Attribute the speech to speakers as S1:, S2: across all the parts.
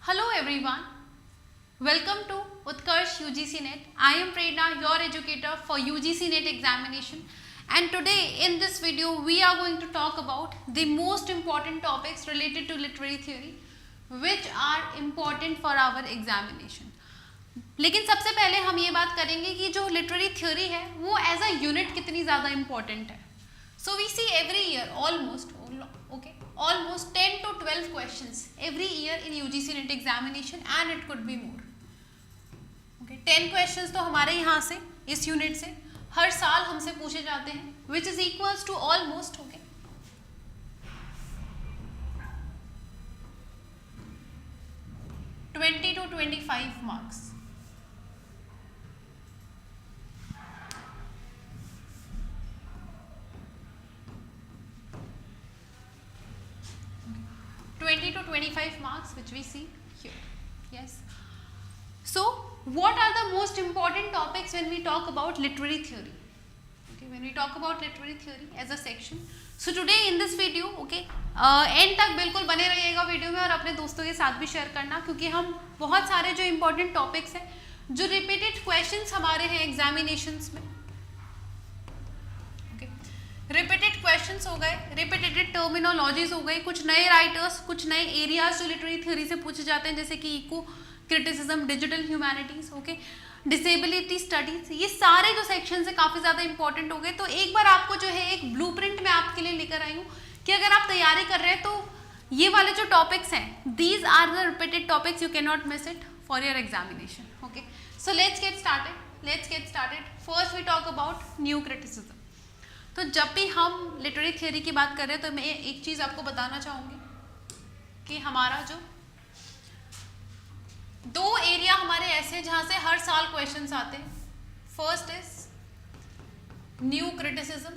S1: Hello everyone, welcome to Utkarsh UGC NET. I am Prerna, your educator for UGC NET examination, and today in this video we are going to talk about the most important topics related to literary theory which are important for our examination. लेकिन सबसे पहले हम ये बात करेंगे कि जो literary theory है वो एज अ यूनिट कितनी ज़्यादा इम्पॉर्टेंट है. So we see every year almost 10 to 12 questions every year in UGC NET examination and it could be more. 10 questions तो हमारे यहाँ से इस यूनिट से हर साल हमसे पूछे जाते हैं which is equals to almost 20 to 25 marks. To 25 marks which we see here. Yes. So what are the most important topics when we talk about literary theory? Okay, when we talk about literary theory as a section. So today in this video, end तक बिल्कुल बने रहिएगा video में और अपने दोस्तों के साथ भी शेयर करना क्योंकि हम बहुत सारे जो important topics हैं जो repeated questions हमारे हैं examinations में. रिपीटेड क्वेश्चंस हो गए, रिपीटेड टर्मिनोलॉजीज हो गई, कुछ नए राइटर्स, कुछ नए एरियाज जो लिटरेरी थ्योरी से पूछे जाते हैं जैसे कि eco criticism, digital humanities, disability studies, ये सारे जो सेक्शन है काफ़ी ज़्यादा इंपॉर्टेंट हो गए. तो एक बार आपको जो है एक ब्लूप्रिंट में आपके लिए लेकर आई हूँ कि अगर आप तैयारी कर रहे हैं तो ये वाले जो टॉपिक्स हैं these are the repeated topics, you can not miss it for your examination. Okay, so let's get started. First we talk about new criticism. तो जब भी हम लिटरेरी थियरी की बात कर रहे हैं तो मैं एक चीज़ आपको बताना चाहूँगी कि हमारा जो दो एरिया हमारे ऐसे जहाँ से हर साल क्वेश्चंस आते हैं. First is new criticism,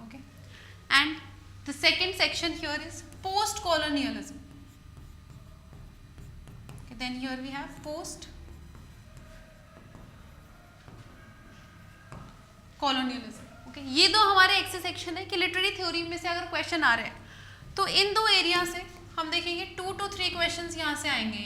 S1: okay, and the second section here is post colonialism. Then here we have post colonialism. Okay, ये दो हमारे एक्से सेक्शन है कि लिटरेरी थ्योरी में से अगर क्वेश्चन आ रहे हैं तो इन दो एरिया से हम देखेंगे 2 to 3 क्वेश्चंस यहाँ से आएंगे.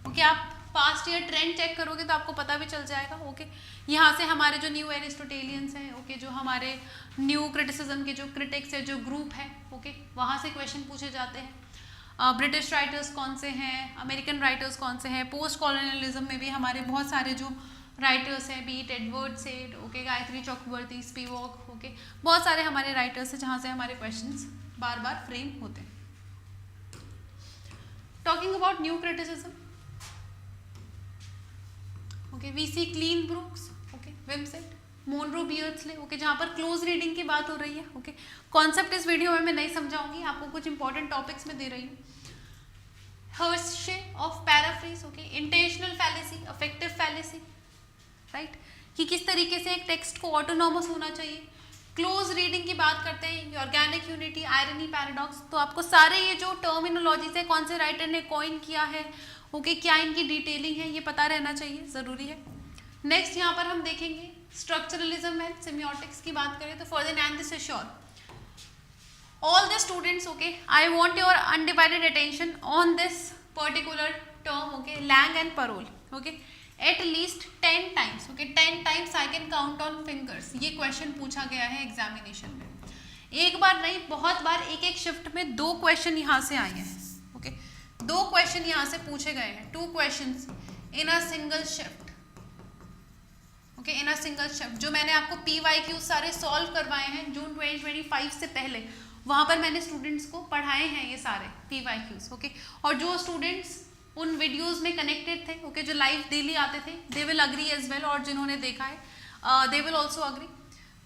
S1: ओके, आप पास्ट ईयर ट्रेंड चेक करोगे तो आपको पता भी चल जाएगा. ओके, यहाँ से हमारे जो न्यू एरिस्टोटेलियंस हैं, ओके, जो हमारे न्यू क्रिटिसिज्म के जो क्रिटिक्स है, जो ग्रुप है, ओके, वहाँ से क्वेश्चन पूछे जाते हैं. ब्रिटिश राइटर्स कौन से हैं, अमेरिकन राइटर्स कौन से हैं. पोस्ट कॉलोनियलिज्म में भी हमारे बहुत सारे जो राइटर्स हैं, beat Edward Said, okay, Gayatri Chakravorty, Spivak, okay, बहुत सारे हमारे राइटर्स हैं जहाँ से हमारे क्वेश्चंस बार बार फ्रेम होते हैं. Talking about new criticism, okay, we see Cleanth Brooks, okay, Wimsatt, Monroe Beardsley, okay, जहाँ पर क्लोज रीडिंग की बात हो रही है. ओके, कॉन्सेप्ट इस वीडियो में मैं नहीं समझाऊंगी, आपको कुछ इंपॉर्टेंट टॉपिक्स में दे रही हूँ. Hershey of paraphrase, okay, intentional fallacy, affective fallacy, right, कि किस तरीके से एक टेक्स्ट को ऑटोनॉमस होना चाहिए. क्लोज रीडिंग की बात करते हैं, ऑर्गेनिक यूनिटी, आयरनी, पैराडॉक्स. तो आपको सारे ये जो टर्मिनोलॉजीज है, कौन से राइटर ने कॉइन किया है, ओके, क्या इनकी डिटेलिंग है, ये पता रहना चाहिए, ज़रूरी है. नेक्स्ट यहाँ पर हम देखेंगे स्ट्रक्चरलिज्म एंड सेमियोटिक्स की बात करें तो फर्दिनांड the सेशोर. All the students, okay, I want your undivided attention on this particular term, okay, Lang and Parole, okay, at least 10 times, okay, 10 times I can count on fingers. ये question पूछा गया है examination में. एक बार नहीं, बहुत बार एक एक शिफ्ट में 2 क्वेश्चन यहाँ से आए हैं. ओके, 2 क्वेश्चन यहाँ से पूछे गए हैं, 2 questions in a single shift. Okay, in a single shift. जो मैंने आपको PYQ सारे सॉल्व करवाए हैं जून 2025 से पहले, वहाँ पर मैंने स्टूडेंट्स को पढ़ाए हैं ये सारे PYQs. ओके, और जो स्टूडेंट्स उन वीडियोस में कनेक्टेड थे, ओके, जो लाइव डेली आते थे, they will agree as well, और जिन्होंने देखा है they will also agree.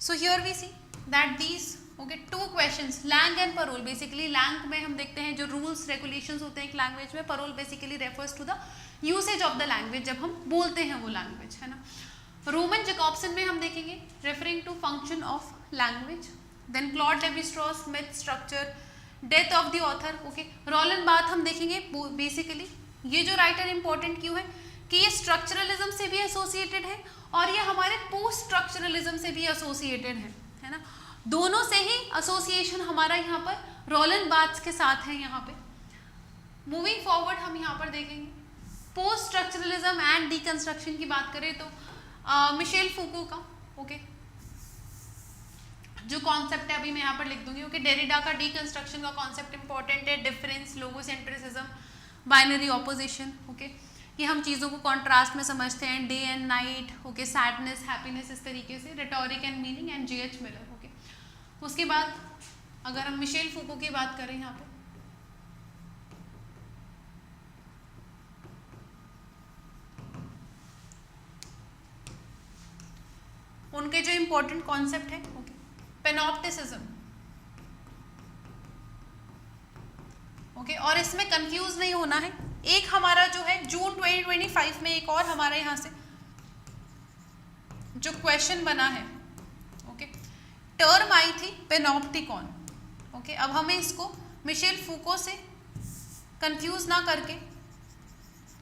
S1: So here we see that these, okay, 2 questions, langue and parole. Basically langue में हम देखते हैं जो रूल्स रेगुलेशंस होते हैं एक लैंग्वेज में, parole basically refers to the usage of the language, जब हम बोलते हैं वो लैंग्वेज, है ना. रोमन जैकॉब्सन में हम देखेंगे referring to function of language. Then Claude Levi Strauss, Smith, structure, death of the author. Okay, Roland Barthes हम देखेंगे. बेसिकली ये जो राइटर इंपॉर्टेंट क्यों है कि ये स्ट्रक्चरलिज्म से भी एसोसिएटेड है और ये हमारे पोस्ट स्ट्रक्चरलिज्म से भी एसोसिएटेड है ना. दोनों से ही एसोसिएशन हमारा यहाँ पर रोलन बार्थ्स के साथ है। यहाँ पे मूविंग फॉरवर्ड हम यहाँ पर देखेंगे पोस्ट स्ट्रक्चरलिज्म एंड डिकंस्ट्रक्शन की बात करें तो मिशेल फूको का ओके जो कॉन्सेप्ट है अभी मैं यहाँ पर लिख दूंगी ओके। डेरिडा का डिकंस्ट्रक्शन का कॉन्सेप्ट इंपॉर्टेंट है, डिफरेंस, लोगोसेंट्रिसिज्म, बाइनरी ऑपोजिशन ओके। ये हम चीज़ों को कॉन्ट्रास्ट में समझते हैं, day and night okay, sadness, happiness, इस तरीके से, rhetoric and meaning and J.H. Miller okay. उसके बाद अगर हम मिशेल फूको की बात करें यहाँ पे उनके जो इंपॉर्टेंट कॉन्सेप्ट है ओके पेनॉप्टिसिज्म ओके। और इसमें कंफ्यूज नहीं होना है, एक हमारा जो है जून 2025 में एक और हमारे यहाँ से जो क्वेश्चन बना है ओके, टर्म आई थी पेनॉप्टिकॉन ओके। अब हमें इसको मिशेल फूको से कंफ्यूज ना करके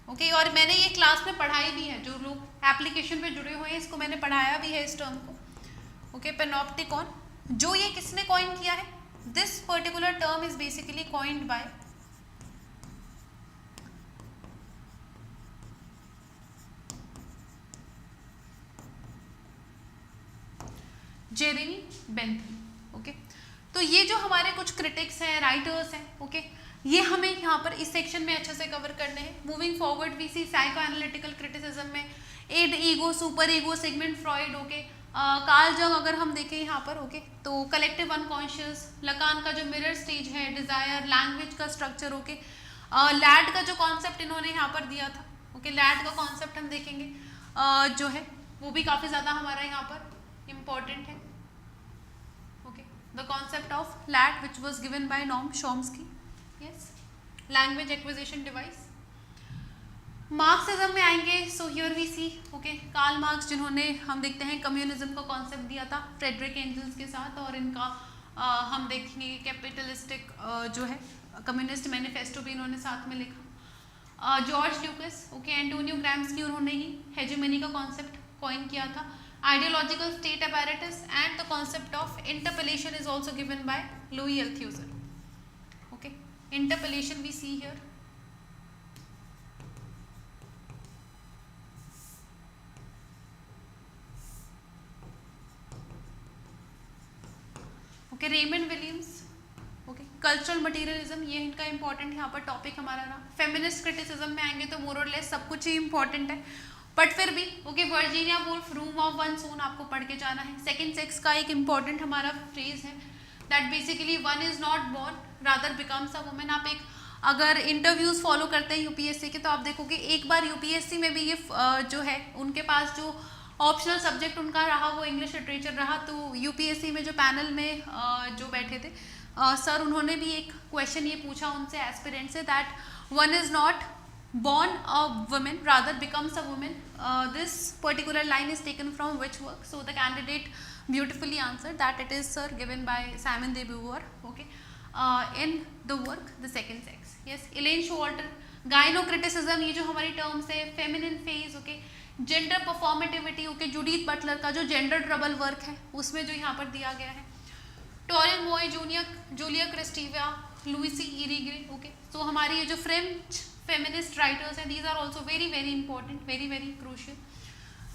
S1: ओके और मैंने ये क्लास में पढ़ाई भी है, जो लोग एप्लीकेशन पे जुड़े हुए हैं इसको मैंने पढ़ाया भी है इस टर्म को ओके। पेनॉप्टिकॉन जो ये किसने कॉइन किया है, this particular term is basically coined by Jeremy Bentham okay. तो ये जो हमारे कुछ क्रिटिक्स हैं, राइटर्स हैं ओके, ये हमें यहाँ पर इस सेक्शन में अच्छे से कवर करने हैं। Moving forward we see psycho analytical criticism में id, ego, super ego, Sigmund Freud okay, Carl Jung अगर हम देखें यहाँ पर ओके तो कलेक्टिव अनकॉन्शियस, लकान का जो मिरर स्टेज है, डिजायर, लैंग्वेज का स्ट्रक्चर ओके, लैड का जो कॉन्सेप्ट इन्होंने यहाँ पर दिया था ओके, लैड का कॉन्सेप्ट हम देखेंगे जो है वो भी काफ़ी ज़्यादा हमारा यहाँ पर इम्पॉर्टेंट है okay. The concept of LAD which was given by Noam Chomsky, yes, language acquisition device. Marxism में आएंगे, so here we see okay Karl Marx जिन्होंने हम देखते हैं कम्युनिज्म का कॉन्सेप्ट दिया था फ्रेडरिक एंजल्स के साथ, और इनका हम देखेंगे कैपिटलिस्टिक जो है कम्युनिस्ट मैनिफेस्टो भी इन्होंने साथ में लिखा। George Lukacs okay, Antonio Gramsci उन्होंने ही हेजेमनी का कॉन्सेप्ट कॉइन किया था। Ideological state apparatus and the concept of interpellation is also given by Louis Althusser okay. Interpellation we see here okay. Raymond Williams okay, cultural materialism, ये इनका important यहाँ पर topic हमारा रहा। फेमिनिस्ट क्रिटिसिज्म में आएंगे तो मोर और लेस सब कुछ ही इंपॉर्टेंट है, बट फिर भी okay Virginia Woolf, room of one's own आपको पढ़ के जाना है। सेकंड सेक्स का एक इंपॉर्टेंट हमारा फ्रेज है that basically one is not born rather becomes a woman. आप एक अगर इंटरव्यूज फॉलो करते हैं यूपीएससी के तो आप देखोगे एक बार यूपीएससी में भी ये जो है उनके पास जो ऑप्शनल सब्जेक्ट उनका रहा वो इंग्लिश लिटरेचर रहा, तो यूपीएससी में जो पैनल में जो बैठे थे सर उन्होंने भी एक क्वेश्चन ये पूछा उनसे aspirant say that one is not born a woman rather becomes a woman, this particular line is taken from which work? So the candidate beautifully answered that it is sir given by Simon de Beauvoir okay in the work The Second Sex, yes. Elaine Showalter, gynocriticism, ये जो हमारी terms है, feminine phase okay, gender performativity okay, Judith Butler का जो gender trouble work है उसमें जो यहाँ पर दिया गया है। Toril Moi junior, Julia Kristeva, Luce Irigaray okay. तो हमारी ये जो फ्रेंच फेमिनिस्ट राइटर्स हैं these are also very very important, very very crucial.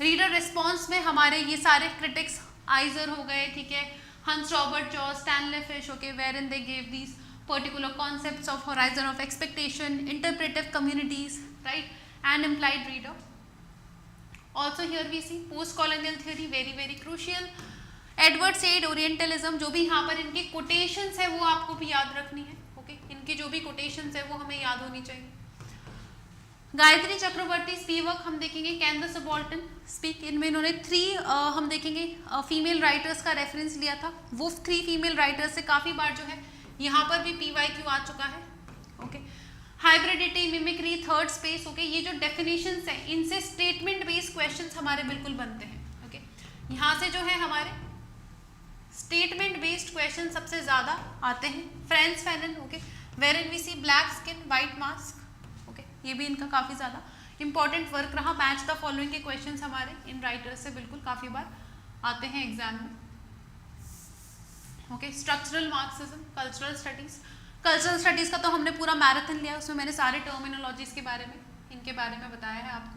S1: Reader response में हमारे ये सारे क्रिटिक्स आइजर हो गए ठीक है, हंस रॉबर्ट जॉर्ज, Stanley Fish okay, wherein they gave these particular concepts of horizon of expectation, interpretive communities right and implied reader. Also here we see post colonial theory, very very crucial. Edward Said, Orientalism, जो भी यहाँ पर इनकी quotations है वो आपको भी याद रखनी है ओके, इनकी जो भी कोटेशंस है वो हमें याद होनी चाहिए। गायत्री चक्रवर्ती, स्पीवक हम देखेंगे, कैन द सबाल्टर्न स्पीक, इनमें इन्होंने 3 हम देखेंगे फीमेल राइटर्स का रेफरेंस लिया था। वो 3 फीमेल राइटर्स से काफ़ी बार जो है यहाँ पर भी PYQ आ चुका है okay. Hybridity, mimicry, third space okay, ये जो डेफिनेशंस हैं इनसे स्टेटमेंट बेस्ड क्वेश्चंस हमारे बिल्कुल बनते हैं ओके। यहाँ से जो है हमारे स्टेटमेंट बेस्ड क्वेश्चन सबसे ज़्यादा आते हैं। Frantz Fanon okay, wherein we see black skin white mask, ये भी इनका काफ़ी ज़्यादा इंपॉर्टेंट वर्क रहा। मैच द फॉलोइंग के क्वेश्चंस हमारे इन राइटर्स से बिल्कुल काफ़ी बार आते हैं एग्जाम में। Okay, structural Marxism, cultural studies. Cultural studies का तो हमने पूरा मैराथन लिया, उसमें मैंने सारे टर्मिनोलॉजीज के बारे में, इनके बारे में बताया है आपको।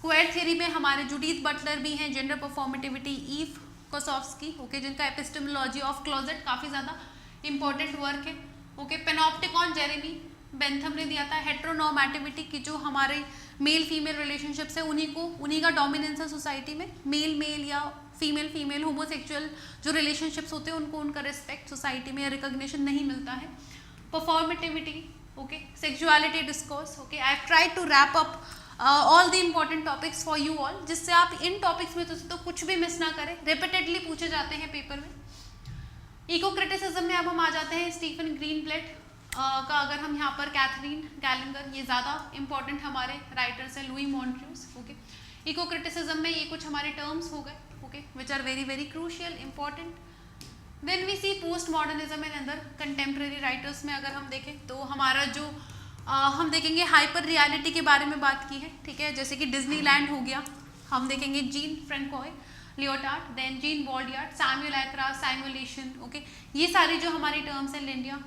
S1: क्वेयर थ्योरी में हमारे जूडिथ बटलर भी हैं, जेंडर परफॉर्मेटिविटी ईव कोसोव्स्की, ओके, जिनका एपिस्टेमोलॉजी ऑफ क्लोजेट काफ़ी ज़्यादा इंपॉर्टेंट वर्क है। ओके, पेनोप्टिकॉन जेरेमी बेंथम ने दिया था। हेट्रोनॉर्मेटिविटी की जो हमारे मेल फीमेल रिलेशनशिप्स है उन्हीं का डोमिनेंस है सोसाइटी में। मेल मेल या फीमेल फीमेल होमोसेक्सुअल जो रिलेशनशिप्स होते हैं उनको उनका रिस्पेक्ट सोसाइटी में रिकॉग्निशन नहीं मिलता है। Performativity, okay, sexuality discourse, okay. I have tried to wrap up all the important topics for you all, जिससे आप इन टॉपिक्स में तो कुछ भी मिस ना करें, रिपीटेडली पूछे जाते हैं पेपर में। इको क्रिटिसिज्म में अब हम आ जाते हैं स्टीफन ग्रीनब्लेट का। अगर हम यहाँ पर कैथरीन गैलिंगर, ये ज़्यादा इंपॉर्टेंट हमारे राइटर्स हैं, Louis Montrose, okay. Eco criticism में ये कुछ हमारे टर्म्स हो गए, okay, which are very very crucial important. Then we see post modernism and other contemporary writers में अगर हम देखें तो हमारा जो हम देखेंगे हाइपर रियलिटी के बारे में बात की है, ठीक है, जैसे कि डिज्नीलैंड हो गया। हम देखेंगे Jean François, Lyotard, then Jean Baudrillard, simulacra, simulation, okay. ये सारी जो हमारी टर्म्स हैं, Linda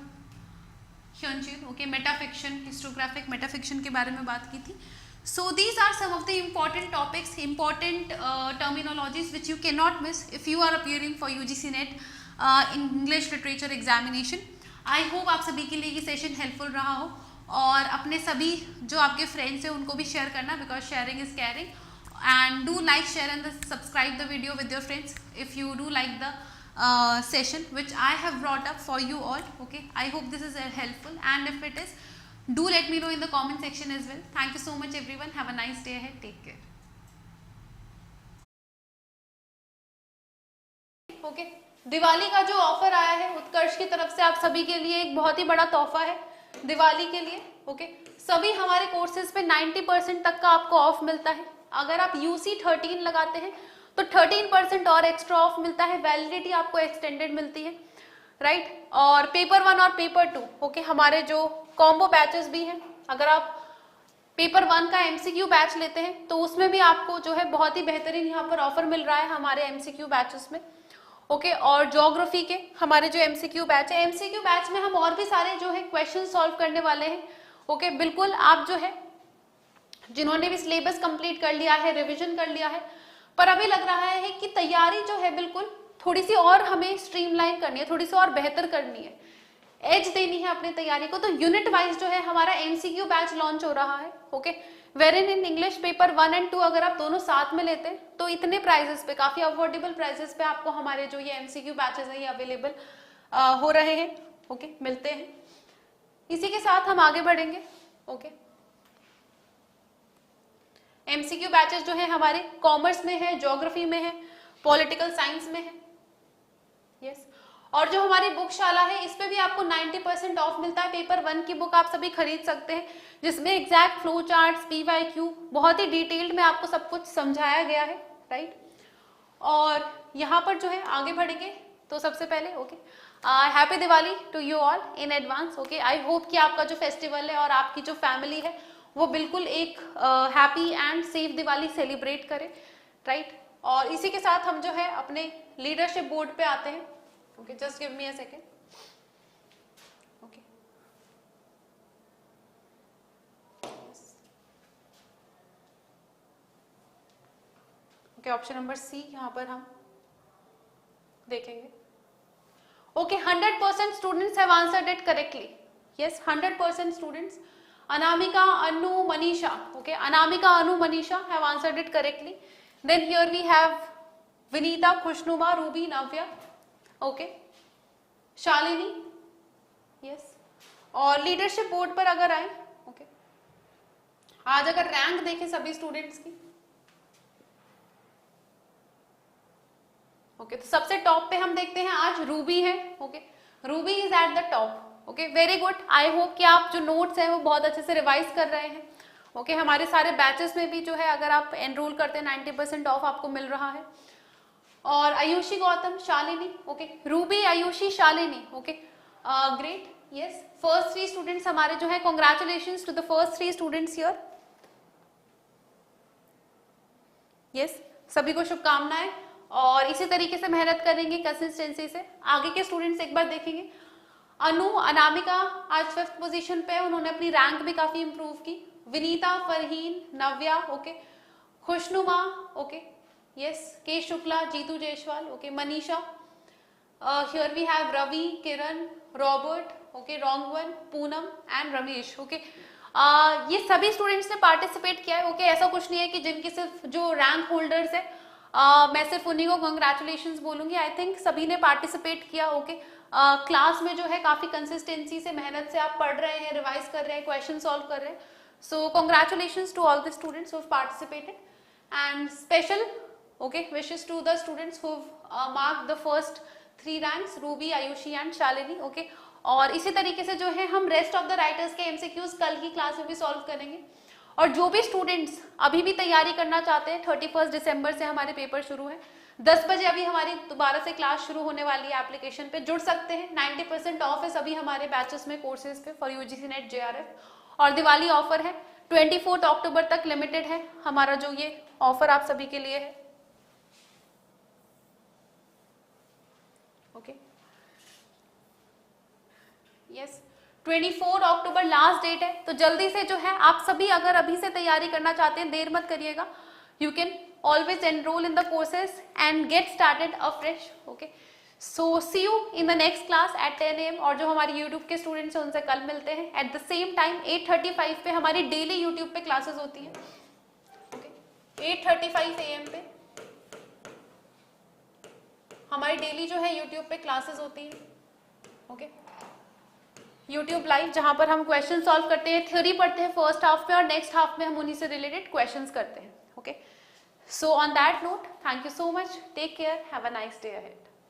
S1: Hutcheon, okay, metafiction, historiographic metafiction के बारे में बात की थी। So these are some of the important topics, important terminologies which you can not miss if you are appearing for UGC NET English literature examination. I hope आप सभी के लिए ये सेशन हेल्पफुल रहा हो, और अपने सभी जो आपके फ्रेंड्स हैं उनको भी शेयर करना, because sharing is caring. And do like, share and subscribe the video with your friends if you do like the session which I have brought up for you all, okay. I hope this is helpful, and if it is, do let me know in the comment section as well. Thank you so much everyone, have a nice day ahead, take care. Okay, Diwali का जो offer आया है उत्कर्ष की तरफ से आप सभी के लिए एक बहुत ही बड़ा तोहफा है दिवाली के लिए, ओके। सभी हमारे कोर्सेज पे 90% तक का आपको ऑफ मिलता है। अगर आप UC 13 लगाते हैं तो 13% और एक्स्ट्रा ऑफ मिलता है, वैलिडिटी आपको एक्सटेंडेड मिलती है, राइट। और पेपर 1 और पेपर 2, ओके, हमारे जो कॉम्बो बैचेस भी हैं, अगर आप पेपर 1 का MCQ बैच लेते हैं तो उसमें भी आपको जो है बहुत ही बेहतरीन यहाँ पर ऑफर मिल रहा है हमारे MCQ बैचेस में, ओके। और ज्योग्राफी के हमारे जो MCQ बैच है, MCQ बैच में हम और भी सारे जो है क्वेश्चन सॉल्व करने वाले हैं, ओके। बिल्कुल आप जो है जिन्होंने भी सिलेबस कंप्लीट कर लिया है, रिवीजन कर लिया है, पर अभी लग रहा है कि तैयारी जो है बिल्कुल थोड़ी सी और हमें स्ट्रीमलाइन करनी है, थोड़ी सी और बेहतर करनी है, एज देनी है अपनी तैयारी को, तो यूनिट वाइज जो है हमारा MCQ बैच लॉन्च हो रहा है, ओके। वेरिन इन इंग्लिश पेपर 1 और 2 अगर आप दोनों साथ में लेते हैं तो इतने प्राइजेस पे, काफी अफोर्डेबल प्राइजेस पे आपको हमारे जो ये MCQ बैचेस है ये अवेलेबल हो रहे हैं, ओके, मिलते हैं। इसी के साथ हम आगे बढ़ेंगे, ओके। MCQ बैचेस जो है हमारे कॉमर्स में है, ज्योग्राफी में है, पॉलिटिकल साइंस में है, यस। और जो हमारी बुकशाला है इस पे भी आपको 90% ऑफ मिलता है। पेपर 1 की बुक आप सभी खरीद सकते हैं, जिसमें एग्जैक्ट फ्लो चार्ट्स, PYQ बहुत ही डिटेल्ड में आपको सब कुछ समझाया गया है, राइट। और यहाँ पर जो है आगे बढ़ेंगे तो सबसे पहले, okay, happy Diwali to you all in advance, okay. I hope कि आपका जो फेस्टिवल है और आपकी जो फैमिली है वो बिल्कुल एक happy and safe Diwali celebrate करें, राइट। और इसी के साथ हम जो है अपने लीडरशिप बोर्ड पे आते हैं, okay. Just give me a second, okay. Okay, option number C यहाँ पर हम देखेंगे, okay. 100% students have answered it correctly, yes, 100% students. Anamika, Anu, Manisha, okay, Anamika, Anu, Manisha have answered it correctly. Then here we have Vinita, Khushnuma, Ruby, Navya, okay, Shalini, yes. और leadership board पर अगर आए, okay, आज अगर rank देखें सभी students की, okay, तो सबसे टॉप पे हम देखते हैं आज रूबी है, okay, Ruby is at the top, okay, very good. I hope कि आप जो नोट्स हैं वो बहुत अच्छे से रिवाइज कर रहे हैं, ओके। हमारे सारे बैचेस में भी जो है अगर आप एनरोल करते हैं 90% ऑफ आपको मिल रहा है। और Ayushi, Gautam, Shalini, okay, Ruby, Ayushi, Shalini, okay, great, yes. First 3 students हमारे जो है, congratulations to the first 3 students here, yes, सभी को शुभकामनाएं। और इसी तरीके से मेहनत करेंगे कंसिस्टेंसी से। आगे के स्टूडेंट्स एक बार देखेंगे, अनामिका आज 5th पोजीशन पे है, उन्होंने अपनी रैंक भी काफी इंप्रूव की। Vinita, Farheen, Navya, okay, Khushnuma, okay, yes, K Shukla, Jitu Jaiswal, okay, Manisha, here we have Ravi, Kiran, Robert, okay, wrong one, Poonam and Ramesh, okay. ये सभी स्टूडेंट्स ने पार्टिसिपेट किया है, ओके। ऐसा कुछ नहीं है कि जिनके सिर्फ जो रैंक होल्डर्स है मैं सिर्फ उन्हीं को कंग्रेचुलेशंस बोलूंगी। आई थिंक सभी ने पार्टिसिपेट किया, ओके। क्लास में जो है काफी कंसिस्टेंसी से, मेहनत से आप पढ़ रहे हैं, रिवाइज कर रहे हैं, क्वेश्चन सॉल्व कर रहे हैं। So congratulations to all the students who have participated and special, okay, wishes to the students who have marked the first 3 ranks, Ruby, Ayushi and Shalini, okay. और इसी तरीके से जो है हम रेस्ट ऑफ द राइटर्स के एमसीक्यूज कल की क्लास में भी सॉल्व करेंगे। और जो भी स्टूडेंट्स अभी भी तैयारी करना चाहते हैं, 31 दिसंबर से हमारे पेपर शुरू है, 10 बजे अभी हमारी दोबारा से क्लास शुरू होने वाली है। एप्लीकेशन पे जुड़ सकते हैं, 90% ऑफ है सभी हमारे बैचेस में, कोर्सेज पे फॉर यूजीसी नेट जेआरएफ। और दिवाली ऑफर है, 24 अक्टूबर तक लिमिटेड है हमारा जो ये ऑफर आप सभी के लिए है, ओके। यस, 24 अक्टूबर लास्ट डेट है, तो जल्दी से जो है आप सभी अगर अभी से तैयारी करना चाहते हैं, देर मत करिएगा। You can always enroll in the courses and get started afresh, okay. So see you in the next class at 10 AM। और जो हमारे यूट्यूब के स्टूडेंट्स हैं उनसे कल मिलते हैं एट द सेम टाइम 8:35 पे हमारी डेली यूट्यूब पे क्लासेस होती है, ओके। 8:35 AM पे हमारी डेली जो है यूट्यूब पे क्लासेस होती है, ओके। यूट्यूब लाइव, जहां पर हम क्वेश्चन सॉल्व करते हैं, थ्योरी पढ़ते हैं फर्स्ट हाफ में और नेक्स्ट हाफ में हम उन्हीं से रिलेटेड क्वेश्चंस करते हैं, okay. So on that note, thank you so much, take care, have a nice day ahead.